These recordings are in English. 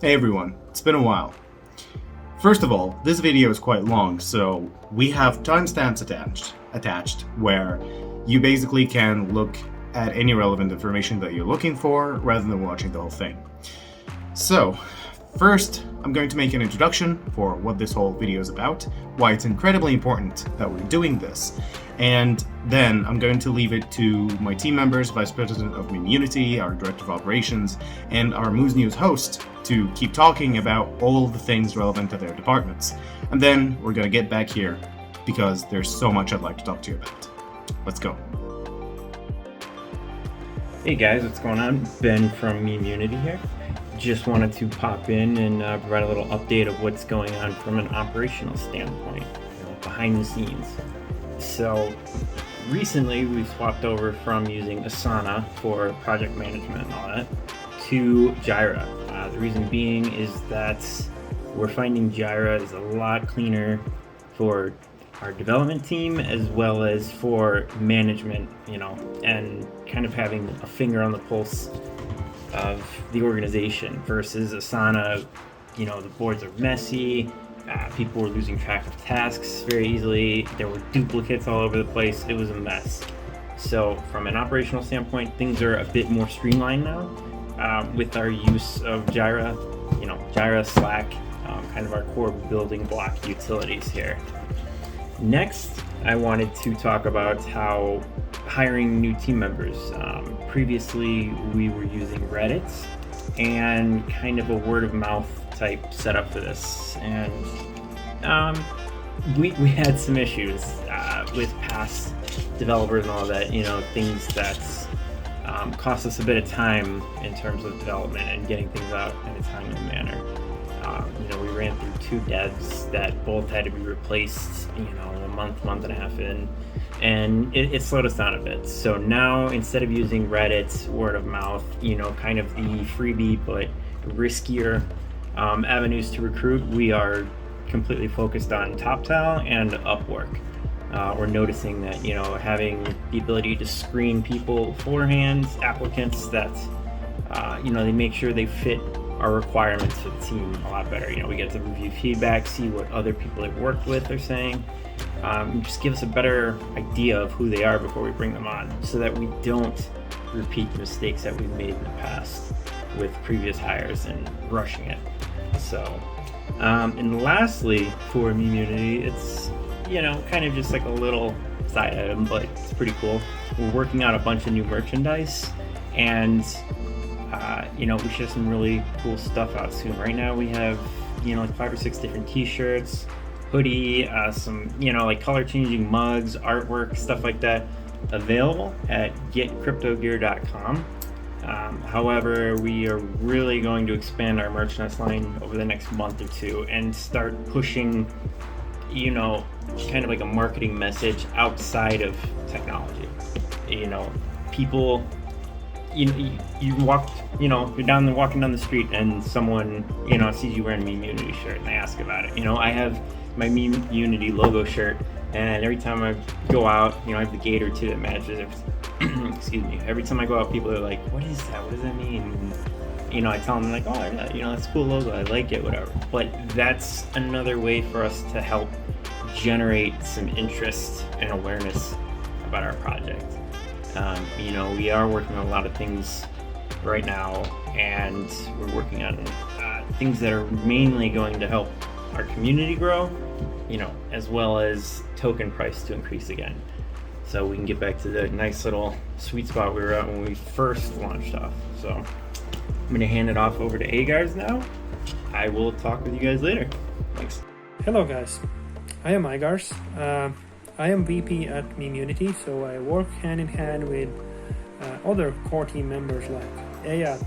Hey everyone, it's been a while. First of all, this video is quite long, so we have timestamps attached where you basically can look at any relevant information that you're looking for rather than watching the whole thing. So, first, I'm going to make an introduction for what this whole video is about, why it's incredibly important that we're doing this, and then I'm going to leave it to my team members, Vice President of Memunity, our Director of Operations, and our Moose News host to keep talking about all the things relevant to their departments. And then we're going to get back here because there's so much I'd like to talk to you about. Let's go. Hey guys, what's going on? Ben from Memunity here. Just wanted to pop in and provide a little update of what's going on from an operational standpoint, behind the scenes. So recently we swapped over from using Asana for project management and all that to Jira. The reason being is that we're finding Jira is a lot cleaner for our development team as well as for management, and kind of having a finger on the pulse of the organization versus Asana. The boards are messy. People were losing track of tasks very easily. There were duplicates all over the place. It was a mess. So from an operational standpoint, things are a bit more streamlined now with our use of Jira. Jira, Slack, kind of our core building block utilities here. Next, I wanted to talk about how hiring new team members. Previously, we were using Reddit and kind of a word of mouth type setup for this, and we had some issues with past developers and all that, things that cost us a bit of time in terms of development and getting things out in a timely manner. We ran through 2 devs that both had to be replaced, a month and a half in, and it slowed us down a bit. So now, instead of using Reddit, word of mouth, kind of the freebie but riskier avenues to recruit, we are completely focused on TopTal and Upwork. We're noticing that, having the ability to screen people beforehand, applicants that, they make sure they fit our requirements for the team a lot better. We get to review feedback, see what other people they've worked with are saying, just give us a better idea of who they are before we bring them on, so that we don't repeat the mistakes that we've made in the past with previous hires and rushing it. So, and lastly, for Memunity, it's, kind of just like a little side item, but it's pretty cool. We're working on a bunch of new merchandise, and we should have some really cool stuff out soon. Right now we have, like 5 or 6 different t-shirts, hoodie, some, like color changing mugs, artwork, stuff like that, available at getcryptogear.com. However, we are really going to expand our merchandise line over the next month or 2 and start pushing, kind of like a marketing message outside of technology. People, you walk, you're walking down the street and someone, sees you wearing a Memunity shirt and they ask about it. I have my Memunity logo shirt, and every time I go out, I have the gator too that matches it. Excuse me. Every time I go out, people are like, "What is that? What does that mean?" And, I tell them, like, "Oh, yeah, that's a cool logo. I like it, whatever." But that's another way for us to help generate some interest and awareness about our project. We are working on a lot of things right now, and we're working on things that are mainly going to help our community grow, as well as token price to increase again, so we can get back to the nice little sweet spot we were at when we first launched off. So I'm going to hand it off over to Agars now. I will talk with you guys later. Thanks. Hello guys, I am Igars. I am VP at Memunity, so I work hand in hand with other core team members like Eyad.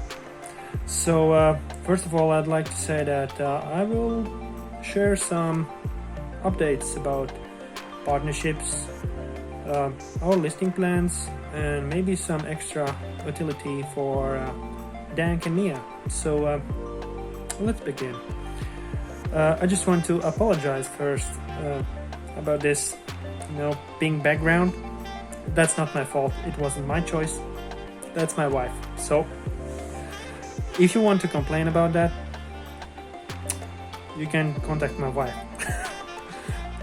So first of all, I'd like to say that I will share some updates about partnerships, our listing plans, and maybe some extra utility for Dank and Mia. So let's begin. I just want to apologize first about this, being background. That's not my fault. It wasn't my choice. That's my wife. So if you want to complain about that, you can contact my wife.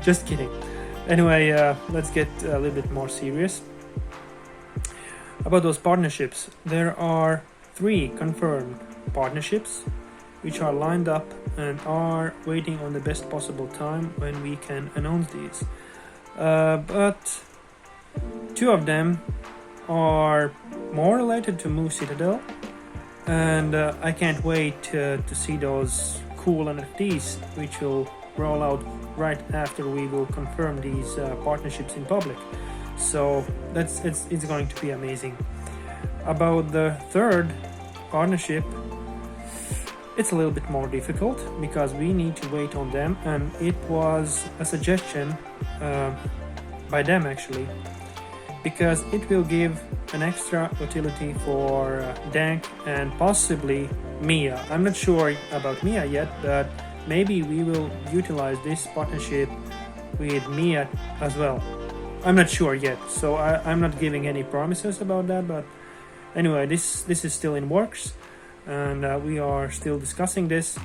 Just kidding. Anyway, let's get a little bit more serious. About those partnerships, there are 3 confirmed partnerships which are lined up and are waiting on the best possible time when we can announce these. But 2 of them are more related to Move Citadel, and I can't wait to see those cool NFTs which will roll out right after we will confirm these partnerships in public. So it's going to be amazing. About the 3rd partnership, it's a little bit more difficult because we need to wait on them, and it was a suggestion by them actually, because it will give an extra utility for Dank and possibly Mia. I'm not sure about Mia yet, but maybe we will utilize this partnership with Mia as well. I'm not sure yet, so I'm not giving any promises about that, but anyway, this is still in works, and we are still discussing this,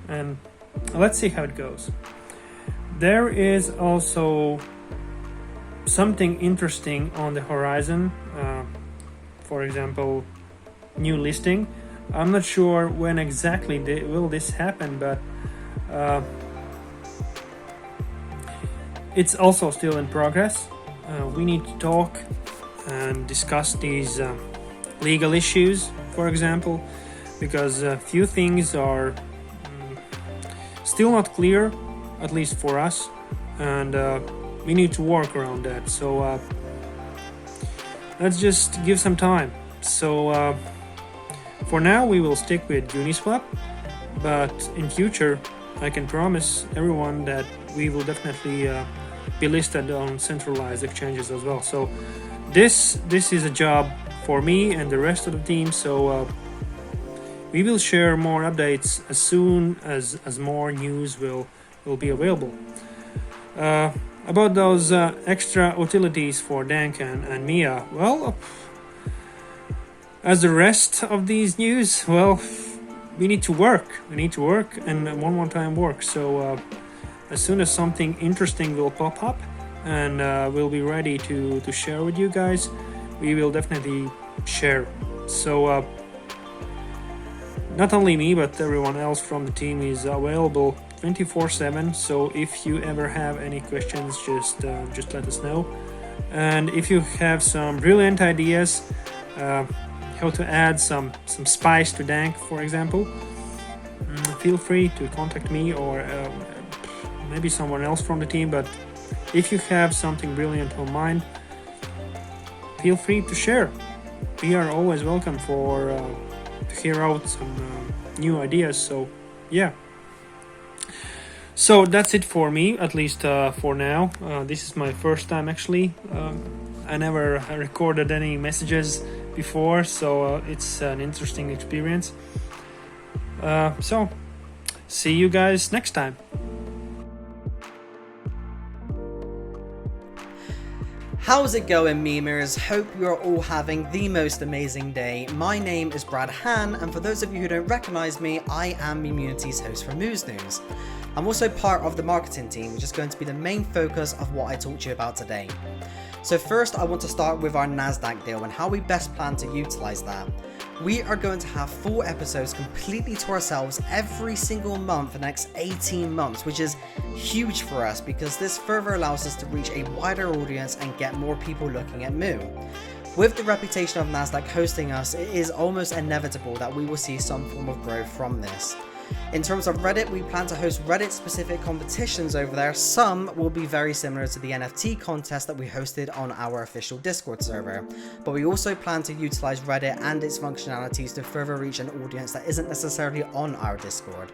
and let's see how it goes. There is also something interesting on the horizon, for example, new listing. I'm not sure when exactly will this happen, but it's also still in progress. We need to talk and discuss these legal issues, for example, because a few things are still not clear, at least for us, and we need to work around that. So let's just give some time. So for now we will stick with Uniswap, but in future I can promise everyone that we will definitely be listed on centralized exchanges as well. So this is a job for me and the rest of the team, so we will share more updates as soon as more news will be available. About those extra utilities for Dank and Mia, well, as the rest of these news, well, we need to work and one more time work. So as soon as something interesting will pop up and we'll be ready to share with you guys, we will definitely share. So not only me, but everyone else from the team is available 24/7. So if you ever have any questions, just let us know. And if you have some brilliant ideas, how to add some spice to Dank, for example, feel free to contact me or maybe someone else from the team. But if you have something brilliant on mind, feel free to share. We are always welcome to hear out some new ideas. So yeah. So that's it for me, at least for now. This is my first time actually. I never recorded any messages before, so it's an interesting experience. So see you guys next time. How's it going, memers? Hope you're all having the most amazing day. My name is Brad Han, and for those of you who don't recognize me, I am Memunity's host for Moves News. I'm also part of the marketing team, which is going to be the main focus of what I talk to you about today. So first, I want to start with our NASDAQ deal and how we best plan to utilize that. We are going to have 4 episodes completely to ourselves every single month for the next 18 months, which is huge for us because this further allows us to reach a wider audience and get more people looking at Moo. With the reputation of NASDAQ hosting us, it is almost inevitable that we will see some form of growth from this. In terms of Reddit, we plan to host Reddit-specific competitions over there. Some will be very similar to the NFT contest that we hosted on our official Discord server, but we also plan to utilize Reddit and its functionalities to further reach an audience that isn't necessarily on our Discord.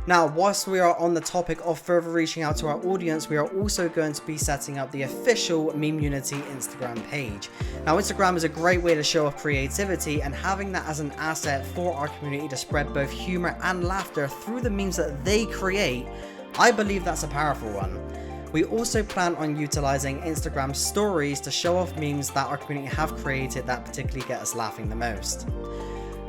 Now, whilst we are on the topic of further reaching out to our audience, we are also going to be setting up the official Memunity Instagram page. Now, Instagram is a great way to show off creativity, and having that as an asset for our community to spread both humor and laughter through the memes that they create, I believe that's a powerful one. We also plan on utilizing Instagram stories to show off memes that our community have created that particularly get us laughing the most.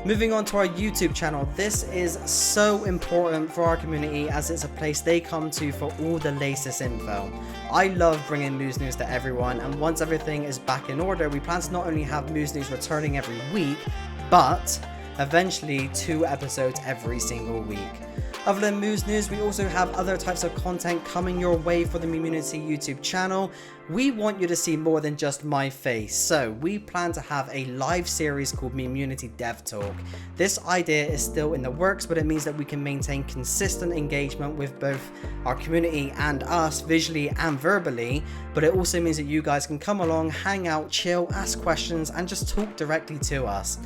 Moving on to our YouTube channel, this is so important for our community as it's a place they come to for all the latest info. I love bringing Moose News to everyone, and once everything is back in order, we plan to not only have Moose News returning every week, but eventually 2 episodes every single week. Other than Moose News, we also have other types of content coming your way for the Memunity YouTube channel. We want you to see more than just my face, so we plan to have a live series called Memunity Dev Talk. This idea is still in the works, but it means that we can maintain consistent engagement with both our community and us visually and verbally, but it also means that you guys can come along, hang out, chill, ask questions, and just talk directly to us.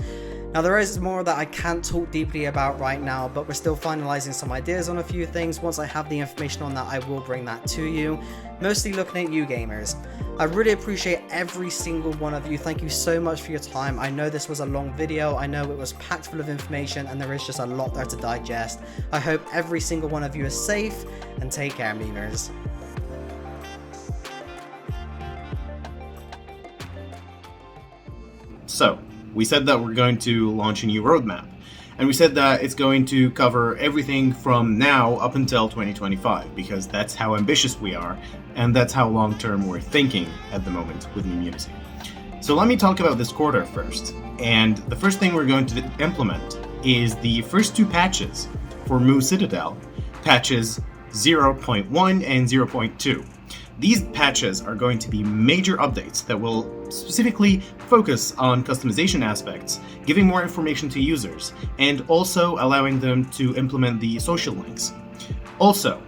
Now, there is more that I can't talk deeply about right now, but we're still finalizing some ideas on a few things. Once I have the information on that, I will bring that to you. Mostly looking at you gamers. I really appreciate every single one of you. Thank you so much for your time. I know this was a long video. I know it was packed full of information and there is just a lot there to digest. I hope every single one of you is safe, and take care, memers. So, we said that we're going to launch a new roadmap, and we said that it's going to cover everything from now up until 2025, because that's how ambitious we are, and that's how long-term we're thinking at the moment with Memunity. So let me talk about this quarter first, and the first thing we're going to implement is the first 2 patches for Mu Citadel, patches 0.1 and 0.2. These patches are going to be major updates that will specifically focus on customization aspects, giving more information to users, and also allowing them to implement the social links. Also,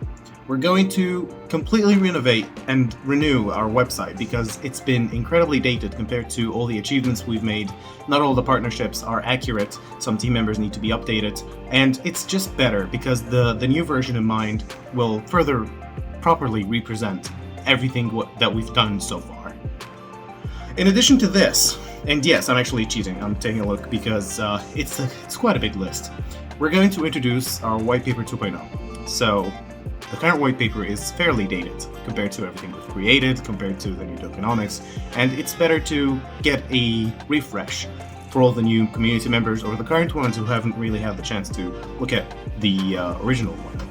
we're going to completely renovate and renew our website because it's been incredibly dated compared to all the achievements we've made. Not all the partnerships are accurate, some team members need to be updated, and it's just better because the new version in mind will further properly represent everything that we've done so far. In addition to this, and yes, I'm actually cheating, I'm taking a look because it's quite a big list. We're going to introduce our white paper 2.0. So the current white paper is fairly dated compared to everything we've created, compared to the new tokenomics, and it's better to get a refresh for all the new community members or the current ones who haven't really had the chance to look at the original one.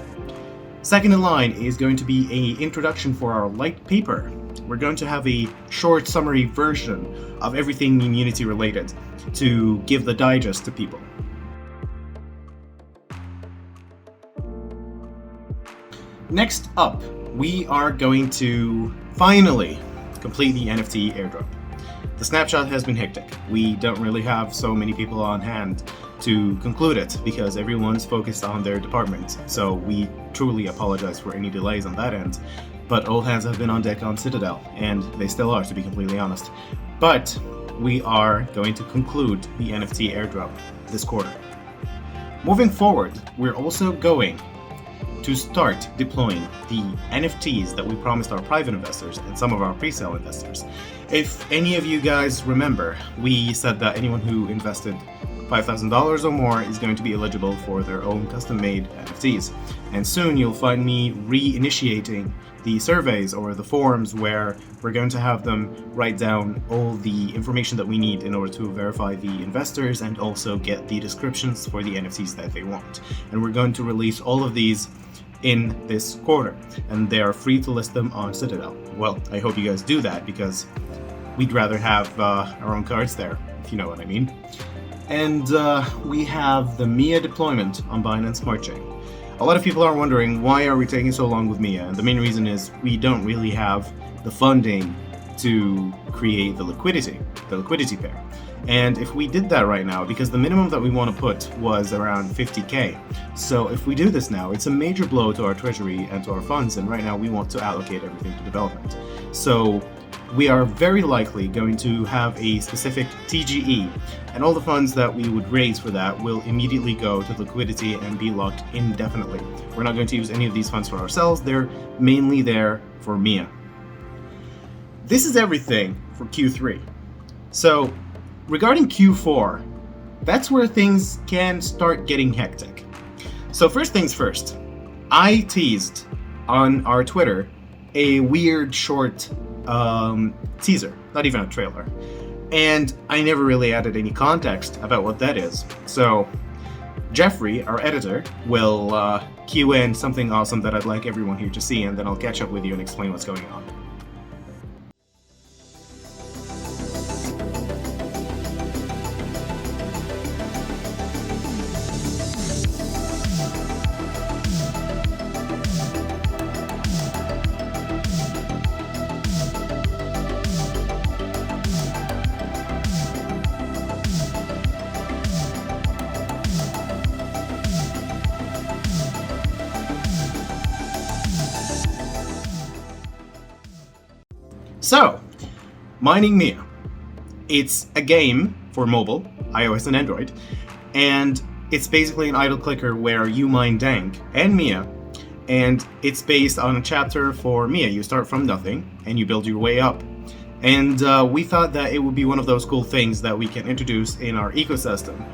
Second in line is going to be an introduction for our light paper. We're going to have a short summary version of everything Memunity related to give the digest to people. Next up, we are going to finally complete the NFT airdrop. The snapshot has been hectic. We don't really have so many people on hand to conclude it because everyone's focused on their department. So we truly apologize for any delays on that end. But all hands have been on deck on Citadel, and they still are, to be completely honest. But we are going to conclude the NFT airdrop this quarter. Moving forward, we're also going to start deploying the NFTs that we promised our private investors and some of our pre-sale investors. If any of you guys remember, we said that anyone who invested $5,000 or more is going to be eligible for their own custom-made NFTs. And soon you'll find me reinitiating the surveys or the forums where we're going to have them write down all the information that we need in order to verify the investors and also get the descriptions for the NFTs that they want. And we're going to release all of these in this quarter, and they are free to list them on Citadel. Well, I hope you guys do that because we'd rather have our own cards there, if you know what I mean. And we have the MIA deployment on Binance Smart Chain. A lot of people are wondering why are we taking so long with MIA, and the main reason is we don't really have the funding to create the liquidity pair. And if we did that right now, because the minimum that we want to put was around 50k, so if we do this now, it's a major blow to our treasury and to our funds, and right now we want to allocate everything to development. So we are very likely going to have a specific TGE, and all the funds that we would raise for that will immediately go to liquidity and be locked indefinitely. We're not going to use any of these funds for ourselves, they're mainly there for MIA. This is everything for Q3. So, regarding Q4, that's where things can start getting hectic. So first things first, I teased on our Twitter a weird short teaser, not even a trailer. And I never really added any context about what that is. So Jeffrey, our editor, will cue in something awesome that I'd like everyone here to see, and then I'll catch up with you and explain what's going on. So, Mining Mia. It's a game for mobile, iOS and Android, and it's basically an idle clicker where you mine Dank and Mia, and it's based on a chapter for Mia. You start from nothing, and you build your way up. And we thought that it would be one of those cool things that we can introduce in our ecosystem.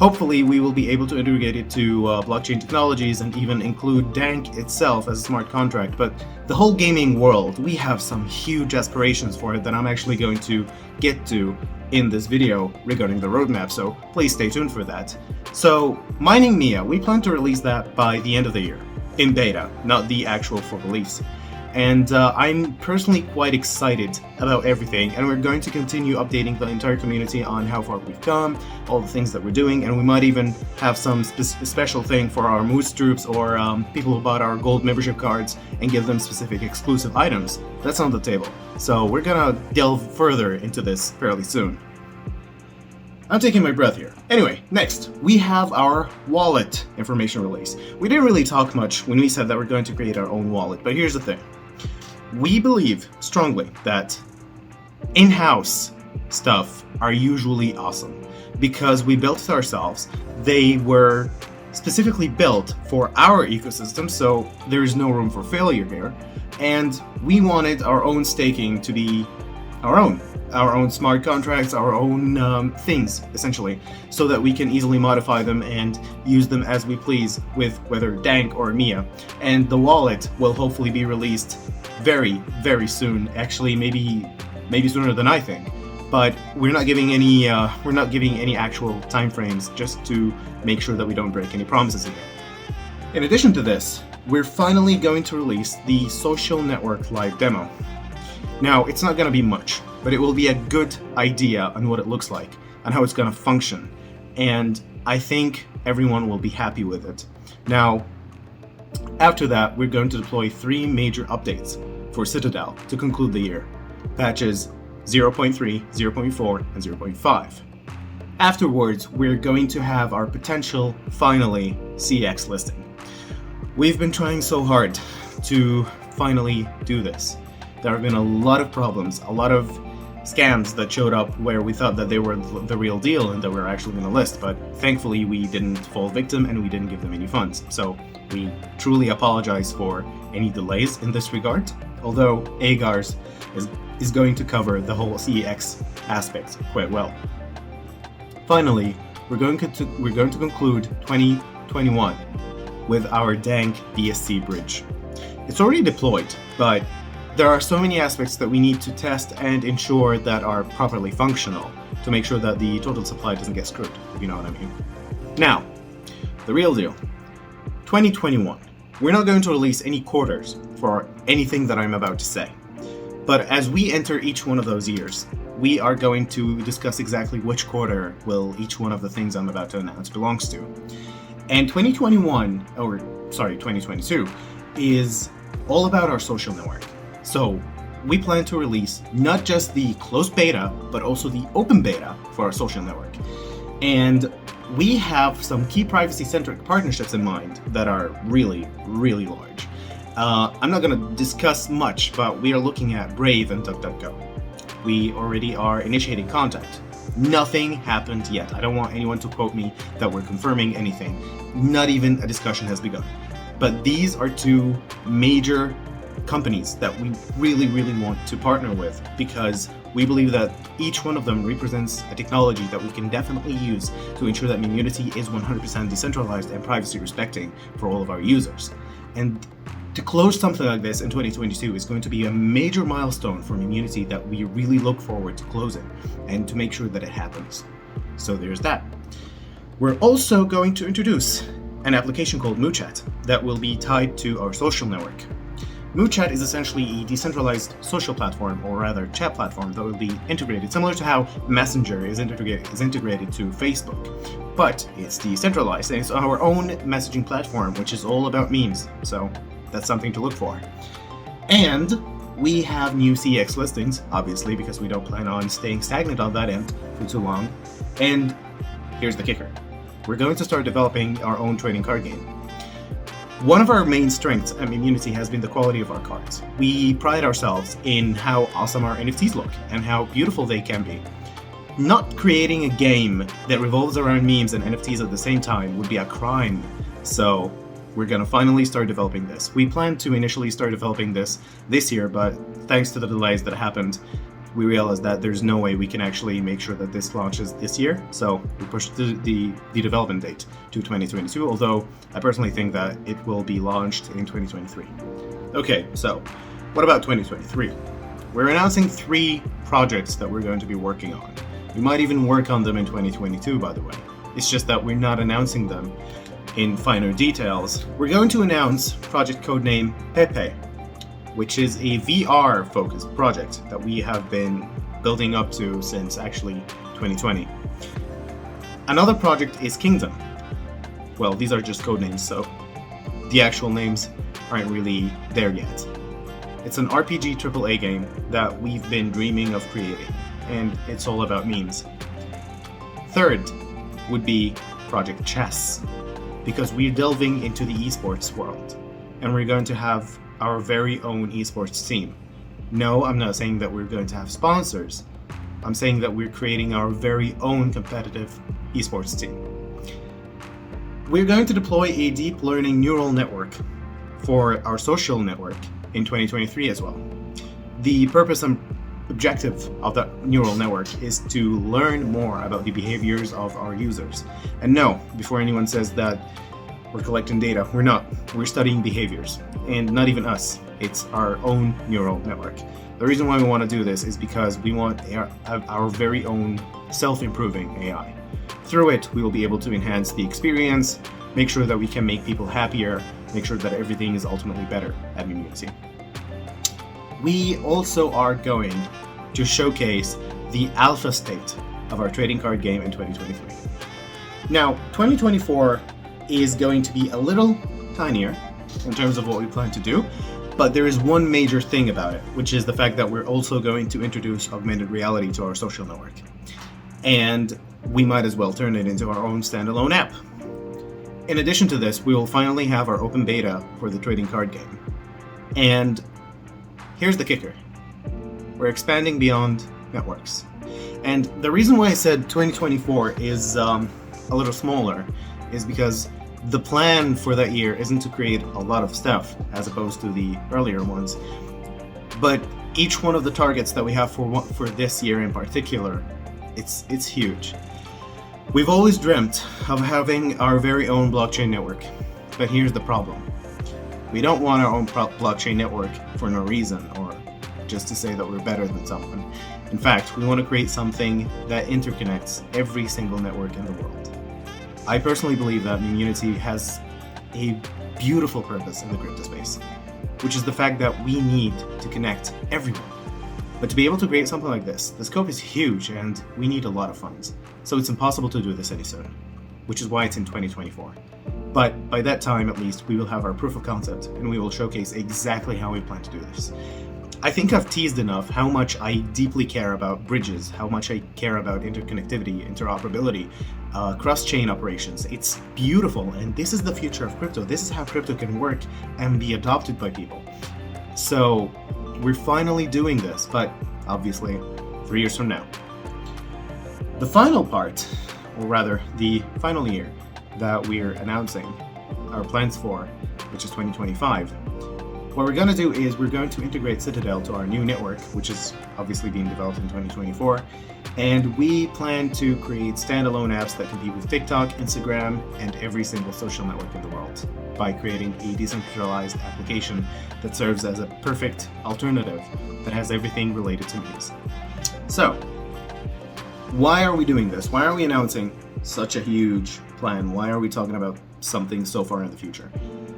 Hopefully, we will be able to integrate it to blockchain technologies and even include Dank itself as a smart contract. But the whole gaming world, we have some huge aspirations for it that I'm actually going to get to in this video regarding the roadmap, so please stay tuned for that. So, Mining Mia, we plan to release that by the end of the year, in beta, not the actual full release. And I'm personally quite excited about everything, and we're going to continue updating the entire community on how far we've come, all the things that we're doing, and we might even have some special thing for our Moose troops or people who bought our gold membership cards and give them specific exclusive items. That's on the table. So we're gonna delve further into this fairly soon. I'm taking my breath here. Anyway, next, we have our wallet information release. We didn't really talk much when we said that we're going to create our own wallet, but here's the thing. We believe strongly that in-house stuff are usually awesome because we built it ourselves. They were specifically built for our ecosystem, so there is no room for failure here. And we wanted our own staking to be our own smart contracts, our own things, essentially, so that we can easily modify them and use them as we please with whether Dank or Mia. And the wallet will hopefully be released very, very soon. Actually, maybe sooner than I think. But we're not giving any actual time frames, just to make sure that we don't break any promises again. In addition to this, we're finally going to release the social network live demo. Now, it's not going to be much, but it will be a good idea on what it looks like and how it's going to function. And I think everyone will be happy with it. Now, after that, we're going to deploy 3 major updates for Citadel to conclude the year. Patches 0.3, 0.4, and 0.5. Afterwards, we're going to have our potential, finally, CX listing. We've been trying so hard to finally do this. There have been a lot of problems, a lot of scams that showed up where we thought that they were the real deal and that we were actually going to list, but thankfully we didn't fall victim and we didn't give them any funds. So we truly apologize for any delays in this regard, although Agars is going to cover the whole CX aspect quite well. Finally, we're going to conclude 2021 with our Dank BSC bridge. It's already deployed, but there are so many aspects that we need to test and ensure that are properly functional to make sure that the total supply doesn't get screwed, if you know what I mean. Now, the real deal. 2021. We're not going to release any quarters for anything that I'm about to say. But as we enter each one of those years, we are going to discuss exactly which quarter will each one of the things I'm about to announce belongs to. And 2022 is all about our social network. So we plan to release not just the closed beta, but also the open beta for our social network. And we have some key privacy-centric partnerships in mind that are really, really large. I'm not going to discuss much, but we are looking at Brave and DuckDuckGo. We already are initiating contact. Nothing happened yet. I don't want anyone to quote me that we're confirming anything. Not even a discussion has begun. But these are 2 major companies that we really, really want to partner with because we believe that each one of them represents a technology that we can definitely use to ensure that Memunity is 100% decentralized and privacy respecting for all of our users. And To close something like this in 2022 is going to be a major milestone for Immunity that we really look forward to closing and to make sure that it happens. So there's that. We're also going to introduce an application called MooChat that will be tied to our social network. MooChat is essentially a decentralized social platform, or rather chat platform, that will be integrated, similar to how Messenger is integrated to Facebook. But it's decentralized, and it's our own messaging platform, which is all about memes, so that's something to look for. And we have new CX listings, obviously, because we don't plan on staying stagnant on that end for too long. And here's the kicker. We're going to start developing our own trading card game. One of our main strengths at Immunity has been the quality of our cards. We pride ourselves in how awesome our NFTs look and how beautiful they can be. Not creating a game that revolves around memes and NFTs at the same time would be a crime. So we're gonna finally start developing this. We planned to initially start developing this year, but thanks to the delays that happened, we realized that there's no way we can actually make sure that this launches this year, so we pushed the development date to 2022, although I personally think that it will be launched in 2023. Okay, so what about 2023? We're announcing 3 projects that we're going to be working on. We might even work on them in 2022, by the way. It's just that we're not announcing them in finer details. We're going to announce project codename Pepe, which is a VR-focused project that we have been building up to since actually 2020. Another project is Kingdom. Well, these are just code names, so the actual names aren't really there yet. It's an RPG AAA game that we've been dreaming of creating, and it's all about memes. Third would be Project Chess, because we're delving into the esports world, and we're going to have our very own esports team. No, I'm not saying that we're going to have sponsors. I'm saying that we're creating our very own competitive esports team. We're going to deploy a deep learning neural network for our social network in 2023 as well. The purpose and objective of that neural network is to learn more about the behaviors of our users. And no, before anyone says that we're collecting data, we're not. We're studying behaviors, and not even us. It's our own neural network. The reason why we want to do this is because we want our very own self-improving AI. Through it, we will be able to enhance the experience, make sure that we can make people happier, make sure that everything is ultimately better at Immunity. We also are going to showcase the alpha state of our trading card game in 2023. Now, 2024 is going to be a little tinier in terms of what we plan to do, but there is one major thing about it, which is the fact that we're also going to introduce augmented reality to our social network. And we might as well turn it into our own standalone app. In addition to this, we will finally have our open beta for the trading card game. And here's the kicker. We're expanding beyond networks. And the reason why I said 2024 is a little smaller is because the plan for that year isn't to create a lot of stuff as opposed to the earlier ones, but each one of the targets that we have for this year in particular, it's huge. We've always dreamt of having our very own blockchain network, but here's the problem. We don't want our own blockchain network for no reason or just to say that we're better than someone. In fact, we want to create something that interconnects every single network in the world. I personally believe that Immunity has a beautiful purpose in the crypto space, which is the fact that we need to connect everyone. But to be able to create something like this, the scope is huge and we need a lot of funds. So it's impossible to do this any sooner, which is why it's in 2024. But by that time, at least, we will have our proof of concept and we will showcase exactly how we plan to do this. I think I've teased enough how much I deeply care about bridges, how much I care about interconnectivity, interoperability, cross-chain operations. It's beautiful, and this is the future of crypto. This is how crypto can work and be adopted by people. So we're finally doing this, but obviously 3 years from now. The final part, or rather the final year that we're announcing our plans for, which is 2025, what we're going to do is we're going to integrate Citadel to our new network, which is obviously being developed in 2024, And we plan to create standalone apps that compete with TikTok, Instagram, and every single social network in the world by creating a decentralized application that serves as a perfect alternative that has everything related to memes. So, why are we doing this? Why are we announcing such a huge plan? Why are we talking about something so far in the future?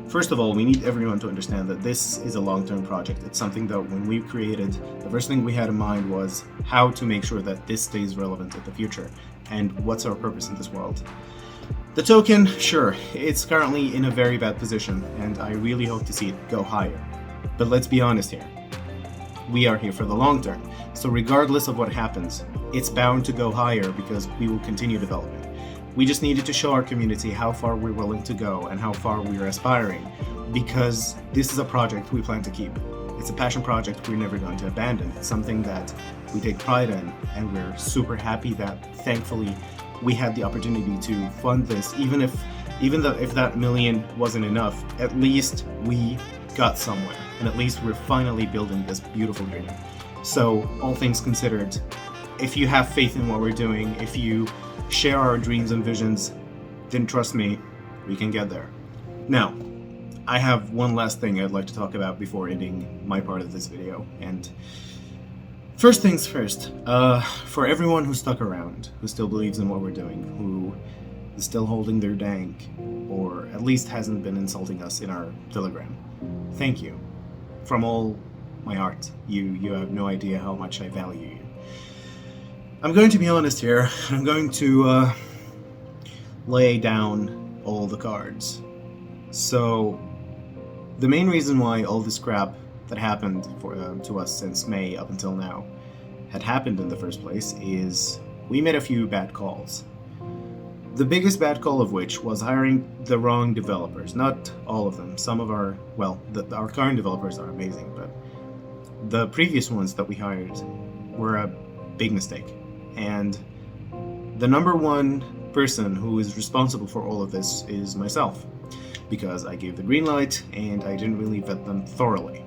First of all, we need everyone to understand that this is a long-term project. It's something that when we created, the first thing we had in mind was how to make sure that this stays relevant in the future and what's our purpose in this world. The token, sure, it's currently in a very bad position and I really hope to see it go higher. But let's be honest here. We are here for the long term. So regardless of what happens, it's bound to go higher because we will continue developing. We just needed to show our community how far we're willing to go and how far we're aspiring, because this is a project we plan to keep. It's a passion project we're never going to abandon. It's something that we take pride in, and we're super happy that, thankfully, we had the opportunity to fund this. Even if that million wasn't enough, at least we got somewhere, and at least we're finally building this beautiful dream. So, all things considered, if you have faith in what we're doing, if you share our dreams and visions, then trust me, we can get there. Now, I have one last thing I'd like to talk about before ending my part of this video. And first things first, for everyone who stuck around, who still believes in what we're doing, who is still holding their dank, or at least hasn't been insulting us in our Telegram, thank you. From all my heart, you have no idea how much I value you. I'm going to be honest here. I'm going to lay down all the cards. So, the main reason why all this crap that happened to us since May up until now had happened in the first place is we made a few bad calls. The biggest bad call of which was hiring the wrong developers. Not all of them. Some of our current developers are amazing, but the previous ones that we hired were a big mistake. And the number one person who is responsible for all of this is myself, because I gave the green light and I didn't really vet them thoroughly.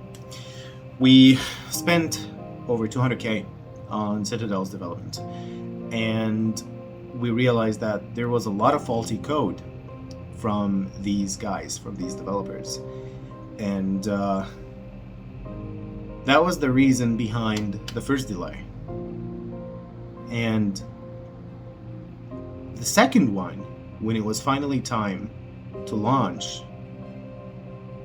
We spent over 200k on Citadel's development, and we realized that there was a lot of faulty code from these guys, from these developers, and that was the reason behind the first delay. And the second one, when it was finally time to launch,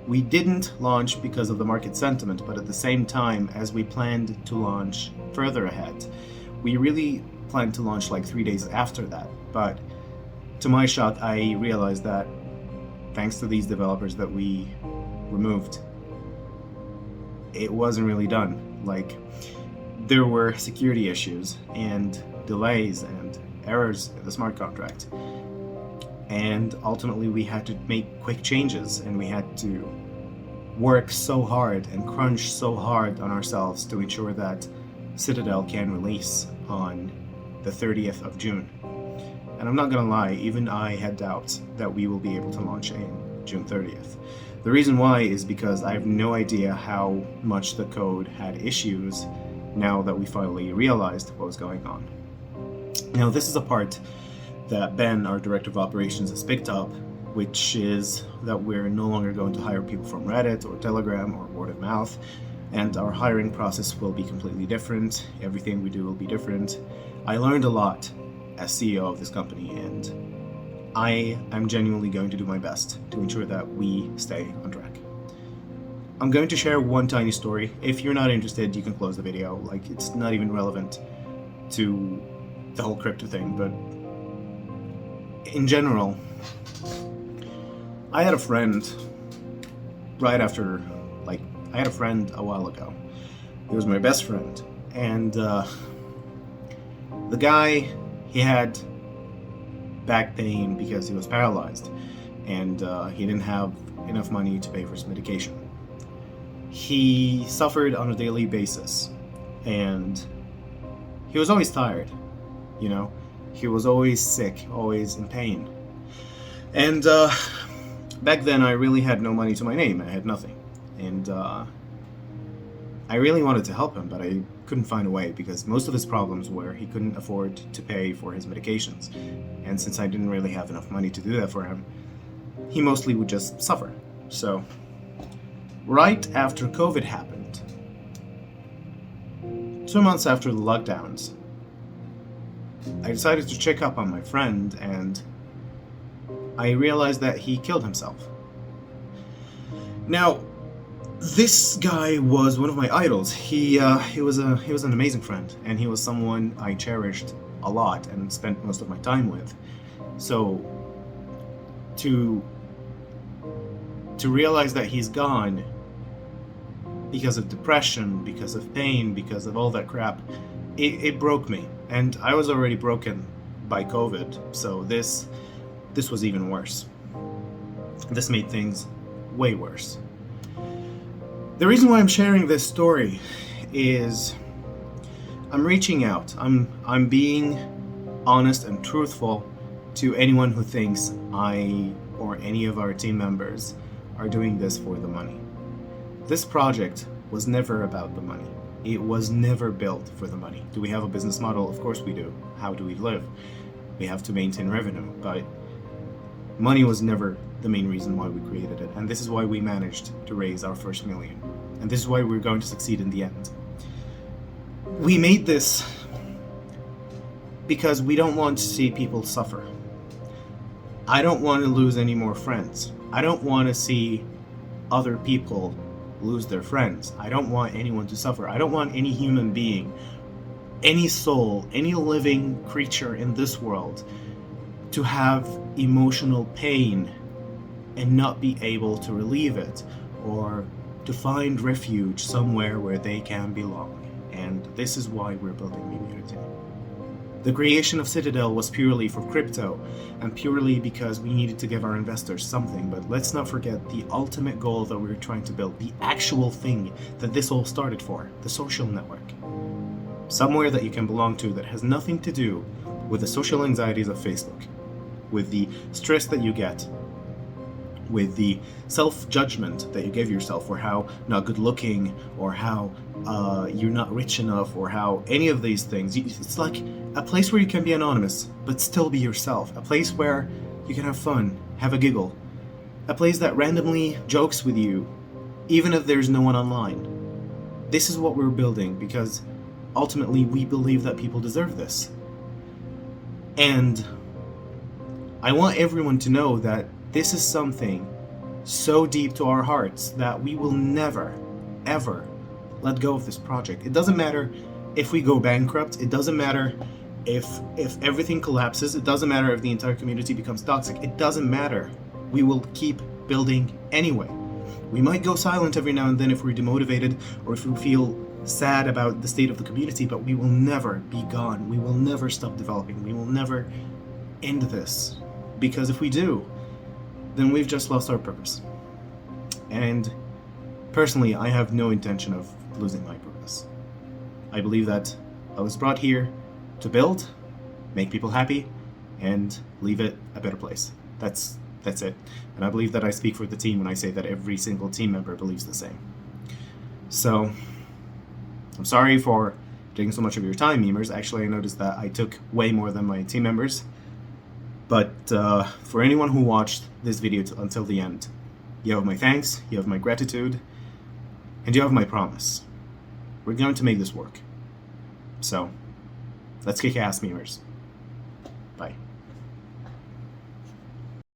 we didn't launch because of the market sentiment, but at the same time, as we planned to launch further ahead, we really planned to launch like 3 days after that. But to my shock, I realized that thanks to these developers that we removed, it wasn't really done. Like, there were security issues and delays and errors in the smart contract. And ultimately we had to make quick changes, and we had to work so hard and crunch so hard on ourselves to ensure that Citadel can release on the 30th of June. And I'm not gonna lie, even I had doubts that we will be able to launch in June 30th. The reason why is because I have no idea how much the code had issues now that we finally realized what was going on. Now, this is a part that Ben, our Director of Operations, has picked up, which is that we're no longer going to hire people from Reddit or Telegram or word of mouth, and our hiring process will be completely different. Everything we do will be different. I learned a lot as CEO of this company, and I am genuinely going to do my best to ensure that we stay on track. I'm going to share one tiny story. If you're not interested, you can close the video. Like, it's not even relevant to the whole crypto thing, but in general, I had a friend right after, I had a friend a while ago. He was my best friend, and the guy, he had back pain because he was paralyzed, and he didn't have enough money to pay for his medication. He suffered on a daily basis, and he was always tired, you know? He was always sick, always in pain. And back then I really had no money to my name. I had nothing. And I really wanted to help him, but I couldn't find a way because most of his problems were he couldn't afford to pay for his medications. And since I didn't really have enough money to do that for him, he mostly would just suffer. So, right after COVID happened, 2 months after the lockdowns, I decided to check up on my friend, and I realized that he killed himself. Now, this guy was one of my idols. He was an amazing friend, and he was someone I cherished a lot and spent most of my time with. So, to realize that he's gone because of depression, because of pain, because of all that crap, it broke me. And I was already broken by COVID, so this was even worse. This made things way worse. The reason why I'm sharing this story is I'm reaching out. I'm being honest and truthful to anyone who thinks I or any of our team members are doing this for the money. This project was never about the money. It was never built for the money. Do we have a business model? Of course we do. How do we live? We have to maintain revenue, but money was never the main reason why we created it. And this is why we managed to raise our first million. And this is why we're going to succeed in the end. We made this because we don't want to see people suffer. I don't want to lose any more friends. I don't want to see other people lose their friends. I don't want anyone to suffer. I don't want any human being, any soul, any living creature in this world to have emotional pain and not be able to relieve it, or to find refuge somewhere where they can belong. And this is why we're building Memeunity. The creation of Citadel was purely for crypto and purely because we needed to give our investors something, but let's not forget the ultimate goal that we were trying to build, the actual thing that this all started for, the social network. Somewhere that you can belong to that has nothing to do with the social anxieties of Facebook, with the stress that you get, with the self-judgment that you give yourself, or how not good looking, or how you're not rich enough, or how any of these things. It's like a place where you can be anonymous, but still be yourself. A place where you can have fun, have a giggle. A place that randomly jokes with you, even if there's no one online. This is what we're building, because ultimately we believe that people deserve this. And I want everyone to know that this is something so deep to our hearts that we will never, ever let go of this project. It doesn't matter if we go bankrupt. It doesn't matter if everything collapses. It doesn't matter if the entire community becomes toxic. It doesn't matter. We will keep building anyway. We might go silent every now and then if we're demotivated or if we feel sad about the state of the community, but we will never be gone. We will never stop developing. We will never end this. Because if we do, then we've just lost our purpose. And personally, I have no intention of losing my purpose. I believe that I was brought here to build, make people happy, and leave it a better place. That's it. And I believe that I speak for the team when I say that every single team member believes the same. So, I'm sorry for taking so much of your time, memers. Actually, I noticed that I took way more than my team members. But for anyone who watched this video until the end, you have my thanks, you have my gratitude, and you have my promise. We're going to make this work. So, let's kick ass, memers.